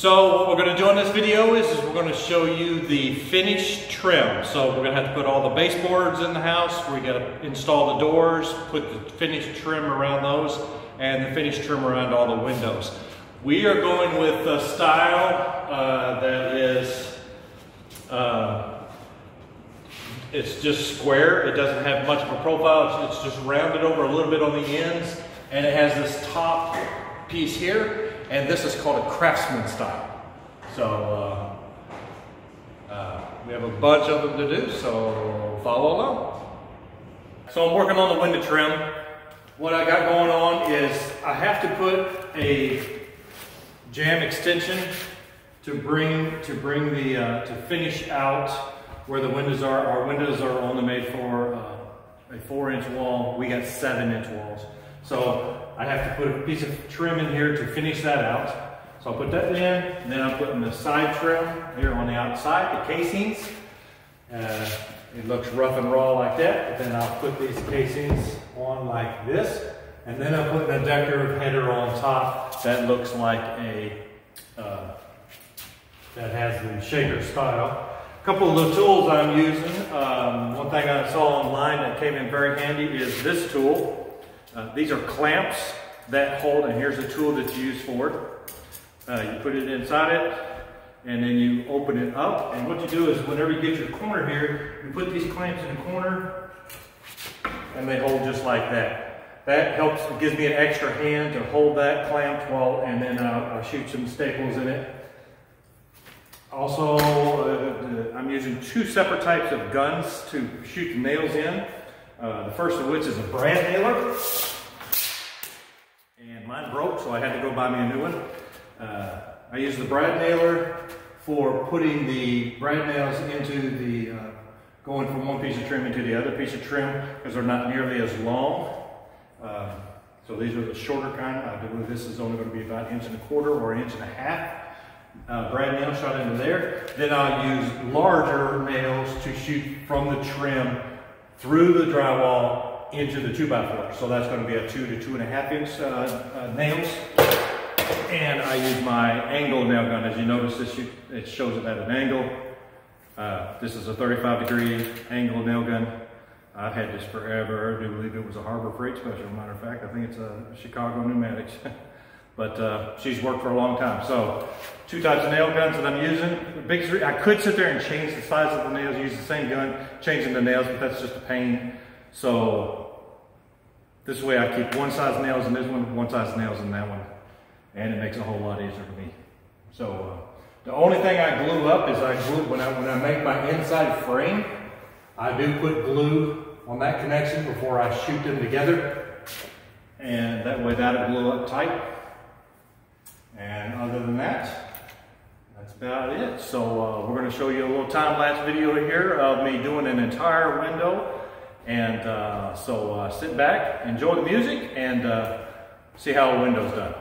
So what we're going to do in this video is we're going to show you the finished trim. So we're going to have to put all the baseboards in the house. We got to install the doors, put the finished trim around those, and the finished trim around all the windows. We are going with a style that is, it's just square. It doesn't have much of a profile. It's just rounded over a little bit on the ends, and it has this top piece here. And this is called a craftsman style. So we have a bunch of them to do, so follow along. So I'm working on the window trim. What I got going on is I have to put a jamb extension to finish out where the windows are. Our windows are only made for a 4-inch wall. We got 7-inch walls. So I have to put a piece of trim in here to finish that out. So I'll put that in, and then I'm putting the side trim here on the outside, the casings. It looks rough and raw like that, but then I'll put these casings on like this, and then I'm putting a decorative header on top that looks like a, that has the shaker style. A couple of the tools I'm using, one thing I saw online that came in very handy is this tool. These are clamps that hold, and here's the tool that's used for it. You put it inside it, and then you open it up, and what you do is whenever you get your corner here, you put these clamps in the corner, and they hold just like that. That helps, it gives me an extra hand to hold that clamped while, and then I'll shoot some staples in it. Also, I'm using 2 separate types of guns to shoot the nails in. The first of which is a brad nailer, and mine broke, so I had to go buy me a new one. I use the brad nailer for putting the brad nails into the, going from one piece of trim into the other piece of trim, because they're not nearly as long. So these are the shorter kind. I believe this is only going to be about 1.25 inches or 1.5 inches. Brad nail shot into there. Then I'll use larger nails to shoot from the trim through the drywall into the 2x4. So that's going to be a 2 to 2.5 inch nails. And I use my angle nail gun. As you notice, it shows it at an angle. This is a 35-degree angle nail gun. I've had this forever. I do believe it was a Harbor Freight special, matter of fact. I think it's a Chicago Pneumatics. But she's worked for a long time. So 2 types of nail guns that I'm using. I could sit there and change the size of the nails, use the same gun, changing the nails, but that's just a pain. So this way I keep one size nails in this one size nails in that one. And it makes it a whole lot easier for me. So the only thing I glue up is when I make my inside frame, I do put glue on that connection before I shoot them together. And that way that'll glue up tight. And other than that, that's about it. So we're going to show you a little time-lapse video here of me doing an entire window. And so sit back, enjoy the music, and see how a window's done.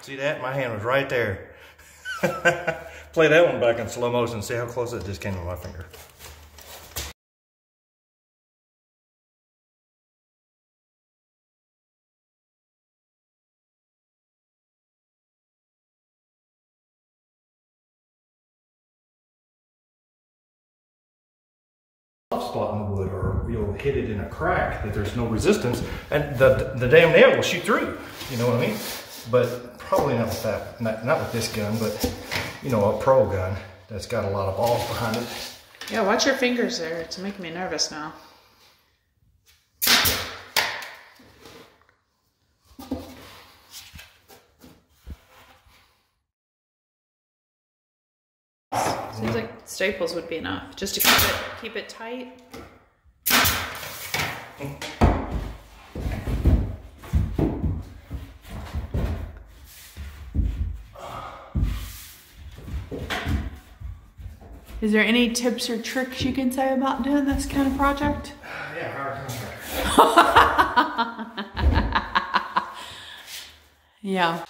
See that? My hand was right there. Play that one back in slow motion. See how close it just came to my finger. Spot in the wood, or you'll hit it in a crack that there's no resistance, and the damn nail will shoot through. You know what I mean? But probably not with that, not with this gun, but you know, a pro gun that's got a lot of balls behind it. Yeah, watch your fingers there. It's making me nervous now. Seems like staples would be enough, just to keep it tight. Is there any tips or tricks you can say about doing this kind of project? Yeah, hard contractor. Yeah.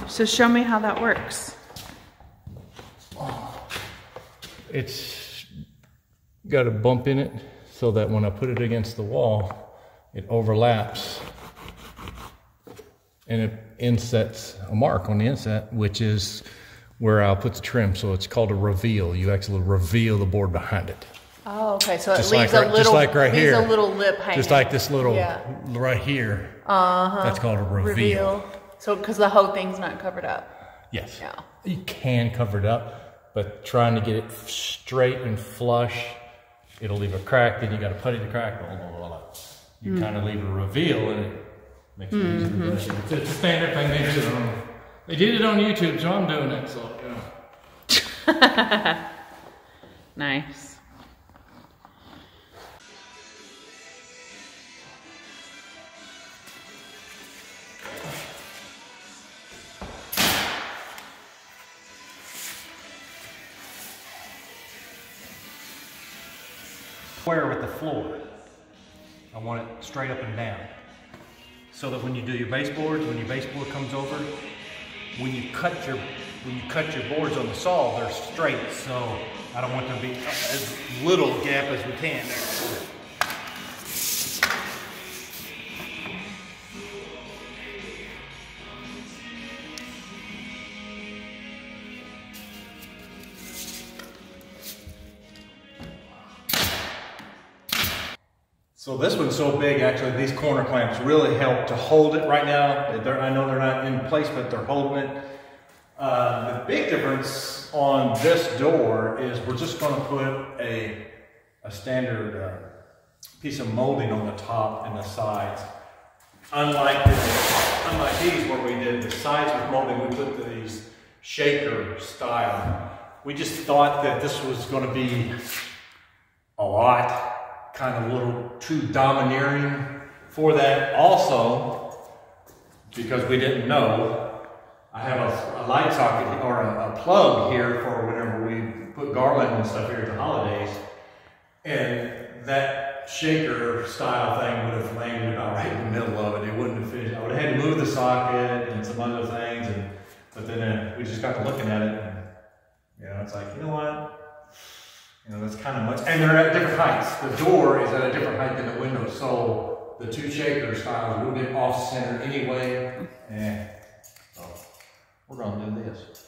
So show me how that works. It's got a bump in it so that when I put it against the wall, it overlaps and it insets a mark on the inset, which is where I'll put the trim. So it's called a reveal. You actually reveal the board behind it. Oh, okay. So it Just leaves like a little, just like right here, a little lip hanging. Just like this little right here. That's called a reveal. So because the whole thing's not covered up. Yes. Yeah. You can cover it up, but trying to get it straight and flush, it'll leave a crack. Then you got to put it in the crack. Blah, blah, blah, blah. You kind of leave a reveal, and it makes it easier. It's a standard thing they do. They did it on YouTube, so I'm doing it. So yeah. Nice. Square with the floor. I want it straight up and down. So that when you do your baseboards, when your baseboard comes over, when you cut your boards on the saw, they're straight. So I don't want there to be as little gap as we can there. So this one's so big, actually, these corner clamps really help to hold it right now. I know they're not in place, but they're holding it. The big difference on this door is we're just going to put a standard piece of molding on the top and the sides. Unlike these where we did the sides with molding, we put these shaker style. We just thought that this was going to be a lot. Kind of a little too domineering for that. Also, because we didn't know, I have a light socket or a plug here for whenever we put garland and stuff here at the holidays, and that shaker style thing would have landed about right in the middle of it. It wouldn't have fit. I would have had to move the socket and some other things, but then we just got to looking at it, and You know, it's like, you know what? You know, that's kind of much. And they're at different heights. The door is at a different height than the window, so the two shaker styles are a little bit off center anyway. So we're gonna do this.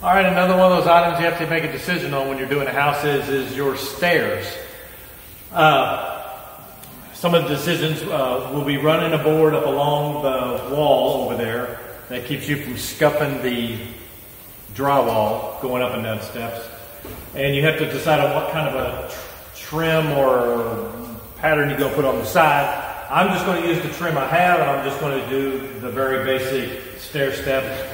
All right, another one of those items you have to make a decision on when you're doing a house is your stairs. Some of the decisions will be running a board up along the wall over there that keeps you from scuffing the drywall going up and down steps. And you have to decide on what kind of a trim or pattern you're going to put on the side. I'm just going to use the trim I have, and I'm just going to do the very basic stair steps.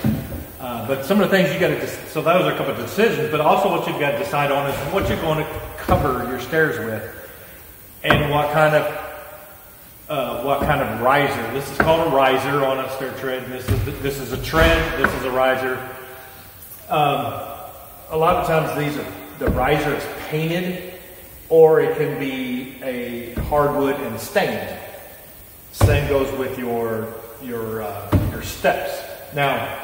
But some of the things you got to, so those are a couple of decisions, but also what you've got to decide on is what you're going to cover your stairs with, and what kind of riser. This is called a riser on a stair tread. This is a tread. This is a riser. A lot of times the riser is painted, or it can be a hardwood and stained. Same goes with your steps. Now,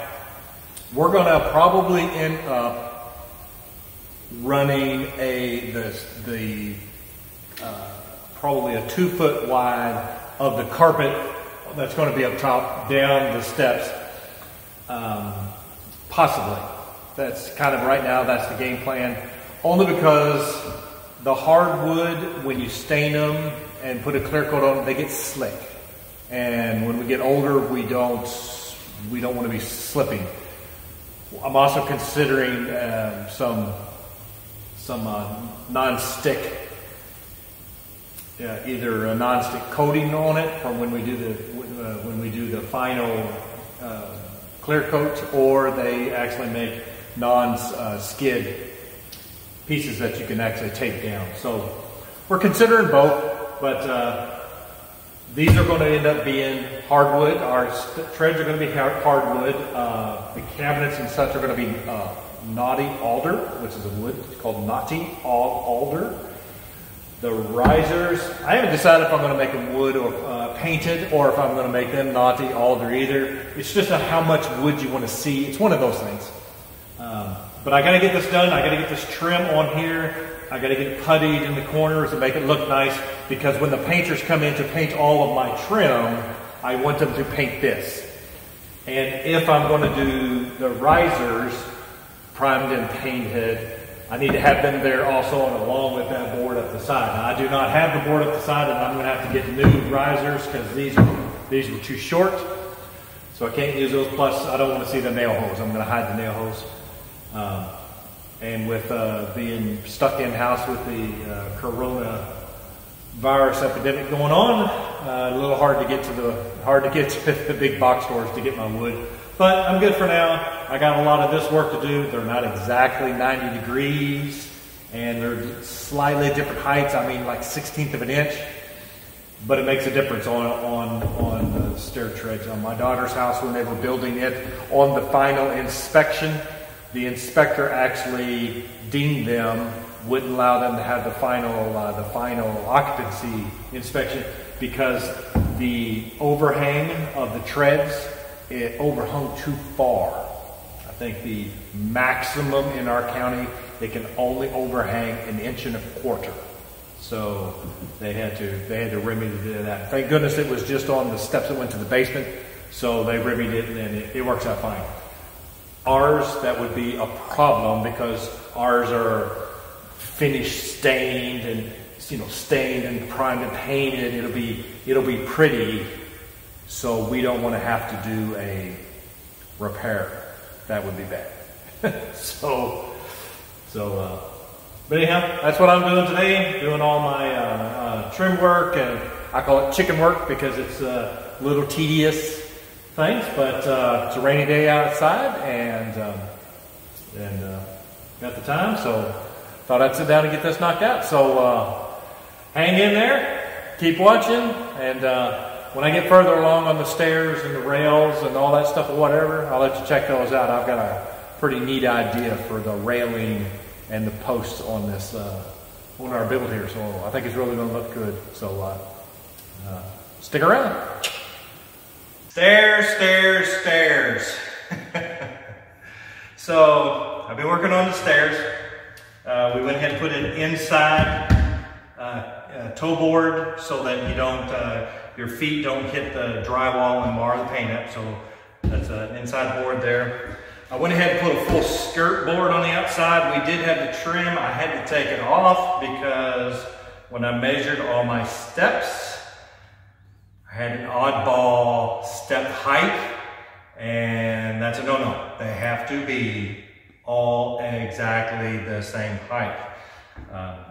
we're going to probably end up running probably a 2 foot wide of the carpet that's going to be up top down the steps, possibly. That's kind of right now, that's the game plan. Only because the hardwood, when you stain them and put a clear coat on them, they get slick. And when we get older, we don't want to be slipping. I'm also considering some non-stick, either a non-stick coating on it from when we do the final clear coat, or they actually make non-skid pieces that you can actually tape down. So we're considering both, but these are going to end up being hardwood. Our treads are going to be hardwood. The cabinets and such are going to be knotty alder, which is a wood. It's called knotty alder. The risers, I haven't decided if I'm going to make them wood or painted, or if I'm going to make them knotty alder either. It's just how much wood you want to see. It's one of those things. But I gotta get this done. I gotta get this trim on here. I gotta get it puttied in the corners to make it look nice, because when the painters come in to paint all of my trim, I want them to paint this. And if I'm gonna do the risers, primed and painted, I need to have them there also and along with that board up the side. Now, I do not have the board up the side, and I'm gonna have to get new risers because these were too short. So I can't use those, plus I don't want to see the nail holes. I'm gonna hide the nail holes. And with being stuck in-house with the coronavirus epidemic going on, a little hard to get to the big box stores to get my wood. But I'm good for now. I got a lot of this work to do. They're not exactly 90 degrees, and they're slightly different heights. I mean, like 1/16 of an inch, but it makes a difference on the stair treads. On my daughter's house, when they were building it, on the final inspection, the inspector actually deemed them, wouldn't allow them to have the final occupancy inspection because the overhang of the treads, it overhung too far. I think the maximum in our county, it can only overhang 1.25 inches. So they had to remedy that. Thank goodness it was just on the steps that went to the basement, so they remedied it, and it works out fine. Ours, that would be a problem because ours are finished, stained, and stained and primed and painted. It'll be pretty, so we don't want to have to do a repair. That would be bad. But anyhow, that's what I'm doing today. Doing all my trim work, and I call it chicken work because it's a little tedious things. But it's a rainy day outside, and got the time, so thought I'd sit down and get this knocked out. So hang in there, keep watching, and when I get further along on the stairs and the rails and all that stuff or whatever, I'll let you check those out. I've got a pretty neat idea for the railing and the posts on this, on our build here. So I think it's really going to look good. So stick around. Stairs, stairs, stairs. So I've been working on the stairs. We went ahead and put an inside toe board so that you don't, your feet don't hit the drywall and mar the paint up. So that's an inside board there. I went ahead and put a full skirt board on the outside. We did have the trim. I had to take it off because when I measured all my steps, I had an oddball step height, and that's a no-no. They have to be all exactly the same height,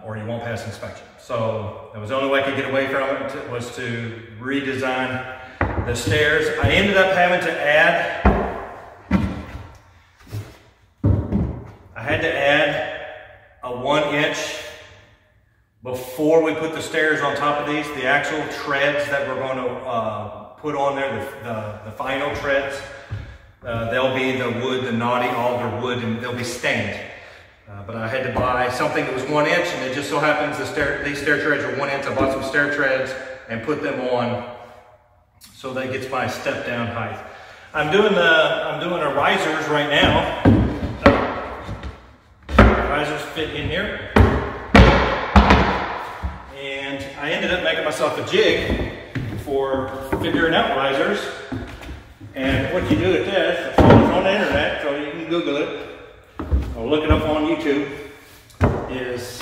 or you won't pass inspection. So that was the only way I could get away from it, was to redesign the stairs. I ended up having to add, a 1 inch before we put the stairs on top of these. The actual treads that we're going to put on there, the final treads, they'll be the wood, the knotty alder wood, and they'll be stained. But I had to buy something that was 1 inch, and it just so happens these stair treads are 1 inch. I bought some stair treads and put them on so that gets my step down height. I'm doing our risers right now. Risers fit in here, and I ended up making myself a jig for figuring out risers. And what you do at this, it's on the internet, so you can Google it or look it up on YouTube, is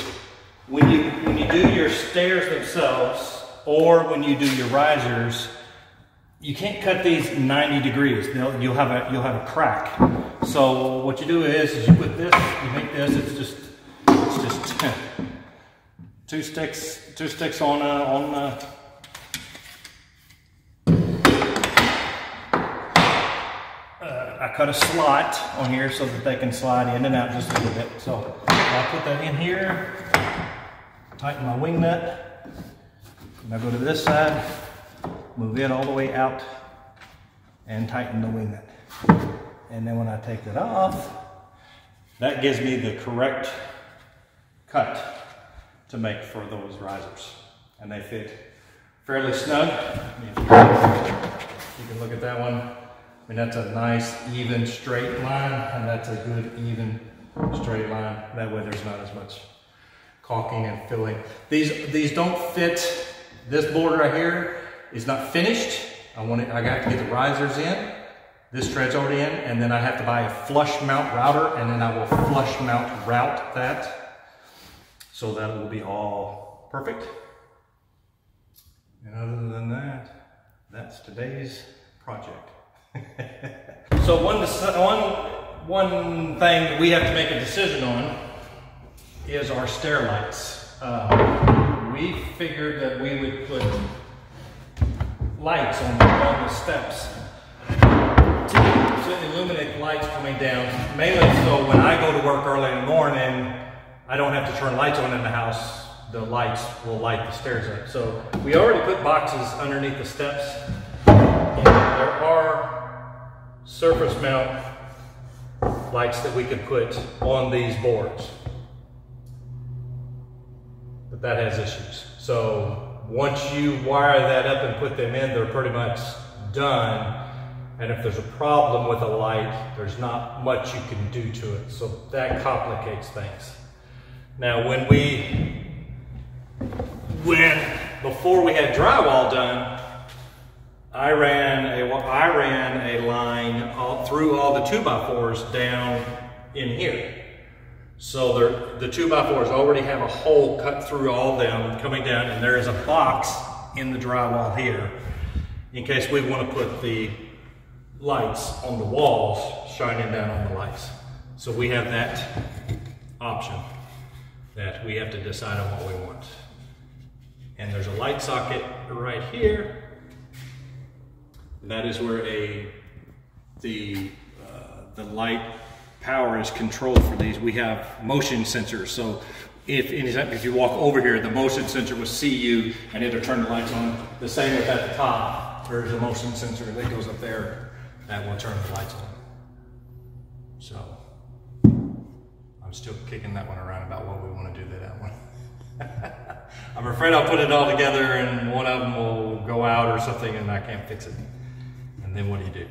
when you do your stairs themselves, or when you do your risers, you can't cut these 90 degrees. You'll have a crack. So what you do is you put this, you make this. It's just two sticks on I cut a slot on here so that they can slide in and out just a little bit. So I'll put that in here, tighten my wing nut, and I'll go to this side, move it all the way out, and tighten the wing nut. And then when I take that off, that gives me the correct cut to make for those risers. And they fit fairly snug. You can look at that one. I mean, that's a nice, even, straight line, and that's a good, even straight line. That way there's not as much caulking and filling. These don't fit. This board right here is not finished. I got to get the risers in. This tread's already in, and then I have to buy a flush mount router, and then I will flush mount route that, so that will be all perfect. And other than that, that's today's project. So one thing that we have to make a decision on is our stair lights. We figured that we would put lights on the steps to illuminate the lights coming down, mainly so when I go to work early in the morning, I don't have to turn lights on in the house. The lights will light the stairs up. So we already put boxes underneath the steps, and there are surface mount lights that we could put on these boards, but that has issues. So once you wire that up and put them in, they're pretty much done. And if there's a problem with a light, there's not much you can do to it. So that complicates things. Now before we had drywall done, I ran a line through all the 2x4s down in here. So the 2x4s already have a hole cut through all them coming down, and there is a box in the drywall here in case we want to put the lights on the walls shining down on the lights. So we have that option that we have to decide on what we want. And there's a light socket right here. That is where the light power is controlled for these. We have motion sensors. So if you walk over here, the motion sensor will see you and it'll turn the lights on. The same with at the top. There's a motion sensor that goes up there that will turn the lights on. So I'm still kicking that one around about what we want to do to that one. I'm afraid I'll put it all together and one of them will go out or something and I can't fix it. And then what do you do?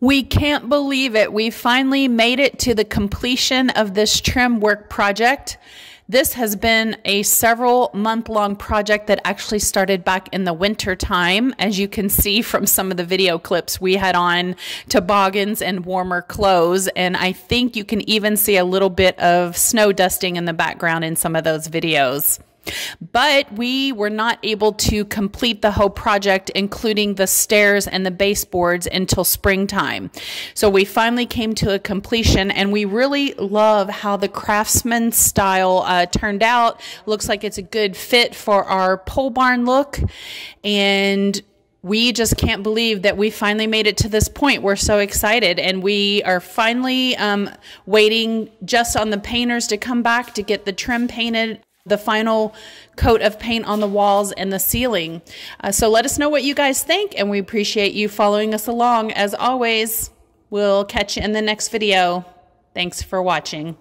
We can't believe it. We finally made it to the completion of this trim work project. This has been a several month-long project that actually started back in the winter time. As you can see from some of the video clips, we had on toboggans and warmer clothes, and I think you can even see a little bit of snow dusting in the background in some of those videos. But we were not able to complete the whole project, including the stairs and the baseboards, until springtime. So we finally came to a completion, and we really love how the Craftsman style turned out. Looks like it's a good fit for our pole barn look, and we just can't believe that we finally made it to this point. We're so excited, and we are finally waiting just on the painters to come back to get the trim painted, the final coat of paint on the walls and the ceiling. So let us know what you guys think, and we appreciate you following us along. As always, we'll catch you in the next video. Thanks for watching.